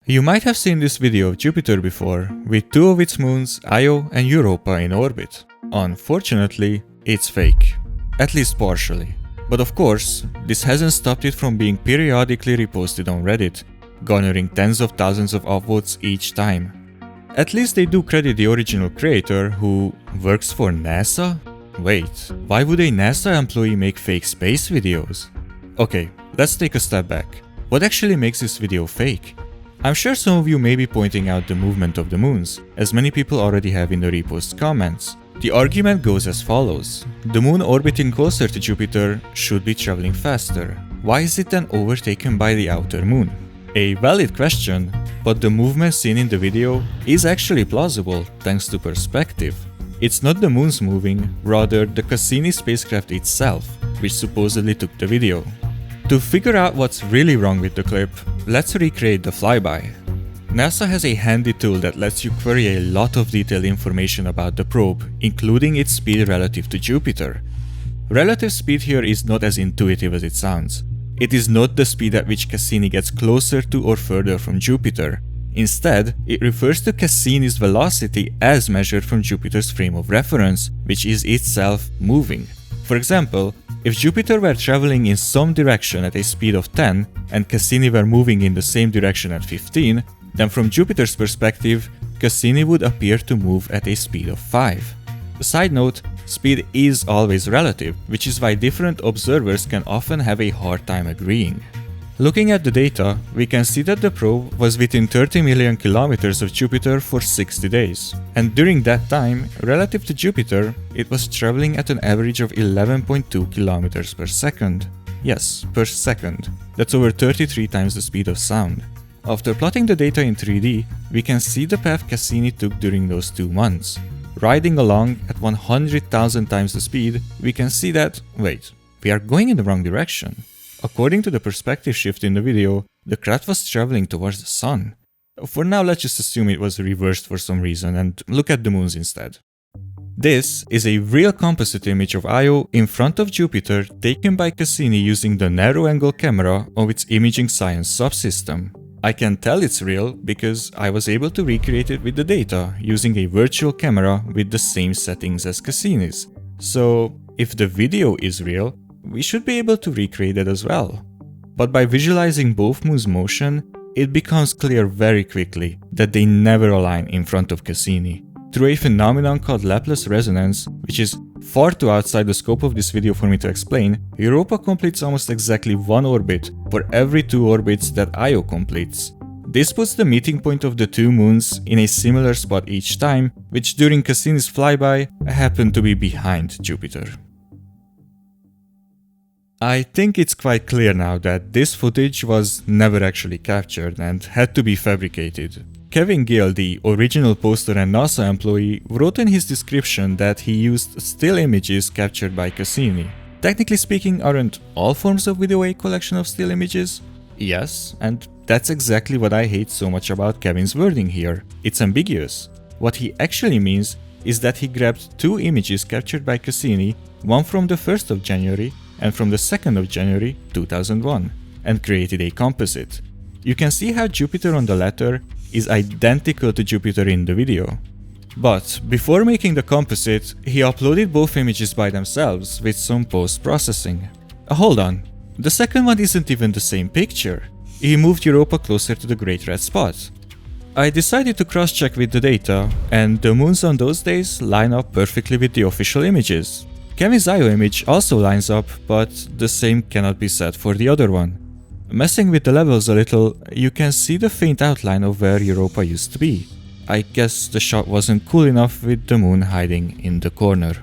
You might have seen this video of Jupiter before, with two of its moons, Io and Europa, in orbit. Unfortunately, it's fake. At least partially. But of course, this hasn't stopped it from being periodically reposted on Reddit, garnering tens of thousands of upvotes each time. At least they do credit the original creator, who works for NASA? Wait, why would a NASA employee make fake space videos? Okay, let's take a step back. What actually makes this video fake? I'm sure some of you may be pointing out the movement of the moons, as many people already have in the repost comments. The argument goes as follows. The moon orbiting closer to Jupiter should be traveling faster. Why is it then overtaken by the outer moon? A valid question, but the movement seen in the video is actually plausible thanks to perspective. It's not the moon's moving, rather the Cassini spacecraft itself, which supposedly took the video. To figure out what's really wrong with the clip, let's recreate the flyby. NASA has a handy tool that lets you query a lot of detailed information about the probe, including its speed relative to Jupiter. Relative speed here is not as intuitive as it sounds. It is not the speed at which Cassini gets closer to or further from Jupiter. Instead, it refers to Cassini's velocity as measured from Jupiter's frame of reference, which is itself moving. For example, if Jupiter were traveling in some direction at a speed of 10 and Cassini were moving in the same direction at 15, then from Jupiter's perspective, Cassini would appear to move at a speed of 5. Side note, speed is always relative, which is why different observers can often have a hard time agreeing. Looking at the data, we can see that the probe was within 30 million kilometers of Jupiter for 60 days. And during that time, relative to Jupiter, it was traveling at an average of 11.2 kilometers per second. Yes, per second. That's over 33 times the speed of sound. After plotting the data in 3D, we can see the path Cassini took during those 2 months. Riding along at 100,000 times the speed, we can see that, wait, we are going in the wrong direction. According to the perspective shift in the video, the craft was traveling towards the sun. For now, let's just assume it was reversed for some reason and look at the moons instead. This is a real composite image of Io in front of Jupiter taken by Cassini using the narrow-angle camera of its imaging science subsystem. I can tell it's real because I was able to recreate it with the data using a virtual camera with the same settings as Cassini's. So, if the video is real, we should be able to recreate it as well. But by visualizing both moons' motion, it becomes clear very quickly that they never align in front of Cassini. Through a phenomenon called Laplace resonance, which is far too outside the scope of this video for me to explain, Europa completes almost exactly one orbit for every 2 orbits that Io completes. This puts the meeting point of the 2 moons in a similar spot each time, which during Cassini's flyby happened to be behind Jupiter. I think it's quite clear now that this footage was never actually captured and had to be fabricated. Kevin Gill, the original poster and NASA employee, wrote in his description that he used still images captured by Cassini. Technically speaking, aren't all forms of video a collection of still images? Yes, and that's exactly what I hate so much about Kevin's wording here. It's ambiguous. What he actually means is that he grabbed 2 images captured by Cassini, one from the 1st of January and from the 2nd of January 2001, and created a composite. You can see how Jupiter on the latter is identical to Jupiter in the video. But before making the composite, he uploaded both images by themselves with some post-processing. Hold on, the second one isn't even the same picture. He moved Europa closer to the Great Red Spot. I decided to cross-check with the data, and the moons on those days line up perfectly with the official images. Kevin's Io image also lines up, but the same cannot be said for the other one. Messing with the levels a little, you can see the faint outline of where Europa used to be. I guess the shot wasn't cool enough with the moon hiding in the corner.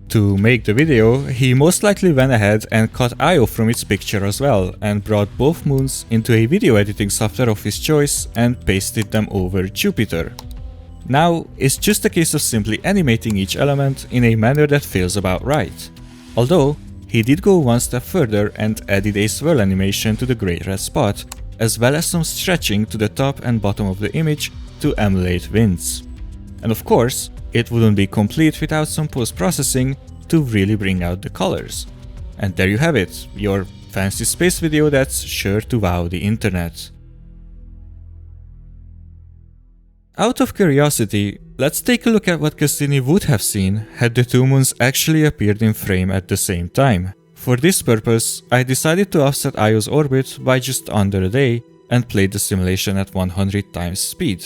To make the video, he most likely went ahead and cut Io from its picture as well, and brought both moons into a video editing software of his choice and pasted them over Jupiter. Now, it's just a case of simply animating each element in a manner that feels about right. Although, he did go one step further and added a swirl animation to the Great Red Spot, as well as some stretching to the top and bottom of the image to emulate winds. And of course, it wouldn't be complete without some post-processing to really bring out the colors. And there you have it, your fancy space video that's sure to wow the internet. out of curiosity, let's take a look at what Cassini would have seen had the two moons actually appeared in frame at the same time. For this purpose, I decided to offset Io's orbit by just under a day and played the simulation at 100 times speed.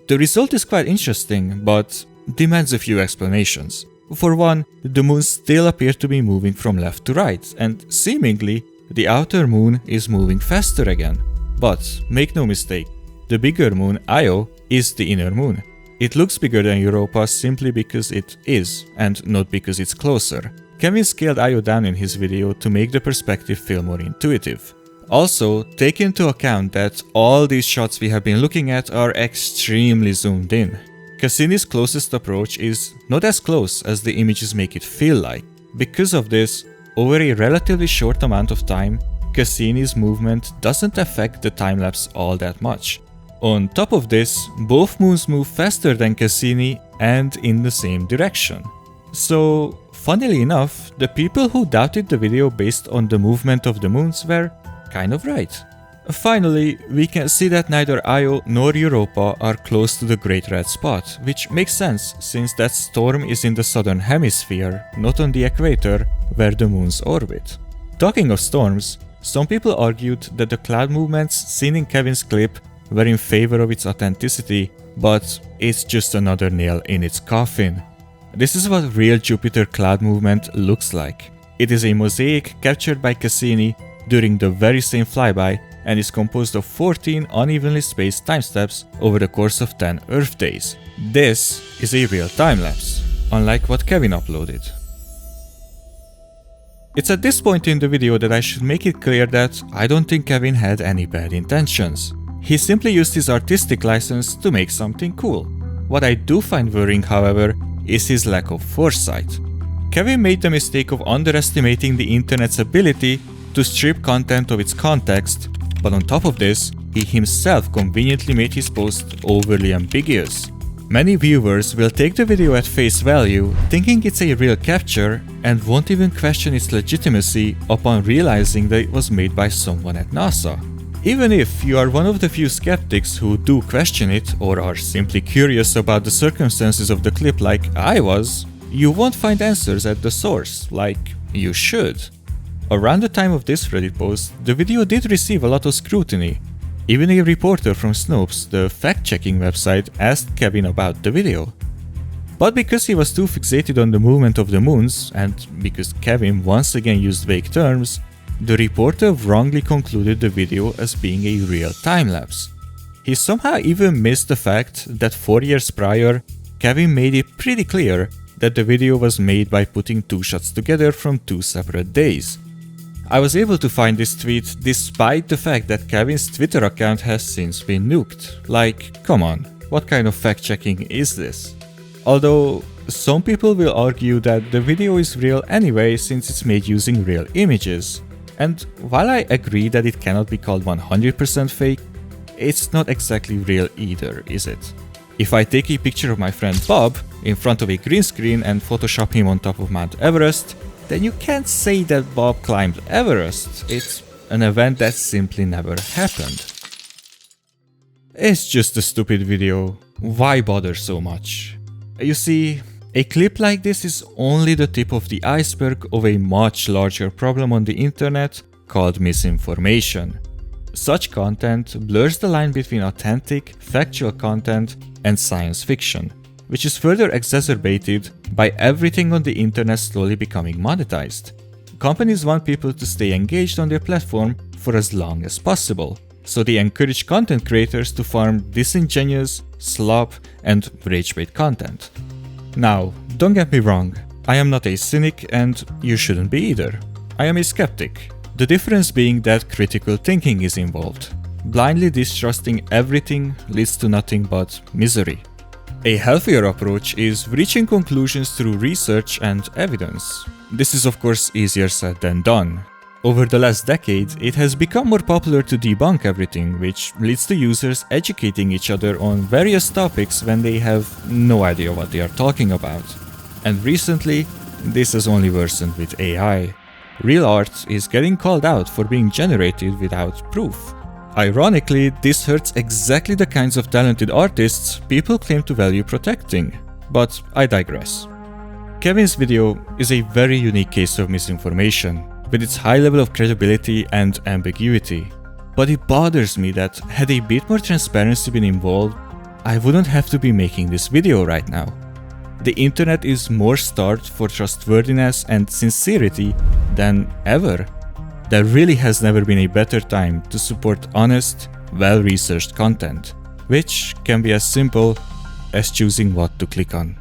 The result is quite interesting, but demands a few explanations. For one, the moons still appear to be moving from left to right, and seemingly, the outer moon is moving faster again. But make no mistake, the bigger moon, Io, is the inner moon. It looks bigger than Europa simply because it is, and not because it's closer. Kevin scaled Io down in his video to make the perspective feel more intuitive. Also, take into account that all these shots we have been looking at are extremely zoomed in. Cassini's closest approach is not as close as the images make it feel like. Because of this, over a relatively short amount of time, Cassini's movement doesn't affect the time-lapse all that much. On top of this, both moons move faster than Cassini and in the same direction. So, funnily enough, the people who doubted the video based on the movement of the moons were kind of right. Finally, we can see that neither Io nor Europa are close to the Great Red Spot, which makes sense since that storm is in the southern hemisphere, not on the equator where the moons orbit. Talking of storms, some people argued that the cloud movements seen in Kevin's clip were in favor of its authenticity, but it's just another nail in its coffin. This is what real Jupiter cloud movement looks like. It is a mosaic captured by Cassini during the very same flyby and is composed of 14 unevenly spaced timestamps over the course of 10 Earth days. This is a real time-lapse, unlike what Kevin uploaded. It's at this point in the video that I should make it clear that I don't think Kevin had any bad intentions. He simply used his artistic license to make something cool. What I do find worrying, however, is his lack of foresight. Kevin made the mistake of underestimating the internet's ability to strip content of its context, but on top of this, he himself conveniently made his post overly ambiguous. Many viewers will take the video at face value, thinking it's a real capture, and won't even question its legitimacy upon realizing that it was made by someone at NASA. Even if you are one of the few skeptics who do question it or are simply curious about the circumstances of the clip like I was, you won't find answers at the source, like you should. Around the time of this Reddit post, the video did receive a lot of scrutiny. Even a reporter from Snopes, the fact-checking website, asked Kevin about the video. But because he was too fixated on the movement of the moons, and because Kevin once again used vague terms, the reporter wrongly concluded the video as being a real time-lapse. He somehow even missed the fact that 4 years prior, Kevin made it pretty clear that the video was made by putting two shots together from 2 separate days. I was able to find this tweet despite the fact that Kevin's Twitter account has since been nuked. Like, come on, what kind of fact-checking is this? Although, some people will argue that the video is real anyway since it's made using real images. And while I agree that it cannot be called 100% fake, it's not exactly real either, is it? If I take a picture of my friend Bob in front of a green screen and Photoshop him on top of Mount Everest, then you can't say that Bob climbed Everest. It's an event that simply never happened. It's just a stupid video. Why bother so much? You see, a clip like this is only the tip of the iceberg of a much larger problem on the internet called misinformation. Such content blurs the line between authentic, factual content and science fiction, which is further exacerbated by everything on the internet slowly becoming monetized. Companies want people to stay engaged on their platform for as long as possible, so they encourage content creators to farm disingenuous, slop, and rage-bait content. Now, don't get me wrong, I am not a cynic and you shouldn't be either. I am a skeptic, the difference being that critical thinking is involved. Blindly distrusting everything leads to nothing but misery. A healthier approach is reaching conclusions through research and evidence. This is of course easier said than done. Over the last decade, it has become more popular to debunk everything, which leads to users educating each other on various topics when they have no idea what they are talking about. And recently, this has only worsened with AI. Real art is getting called out for being generated without proof. Ironically, this hurts exactly the kinds of talented artists people claim to value protecting. But I digress. Kevin's video is a very unique case of misinformation, with its high level of credibility and ambiguity. But it bothers me that had a bit more transparency been involved, I wouldn't have to be making this video right now. The internet is more starved for trustworthiness and sincerity than ever. There really has never been a better time to support honest, well-researched content, which can be as simple as choosing what to click on.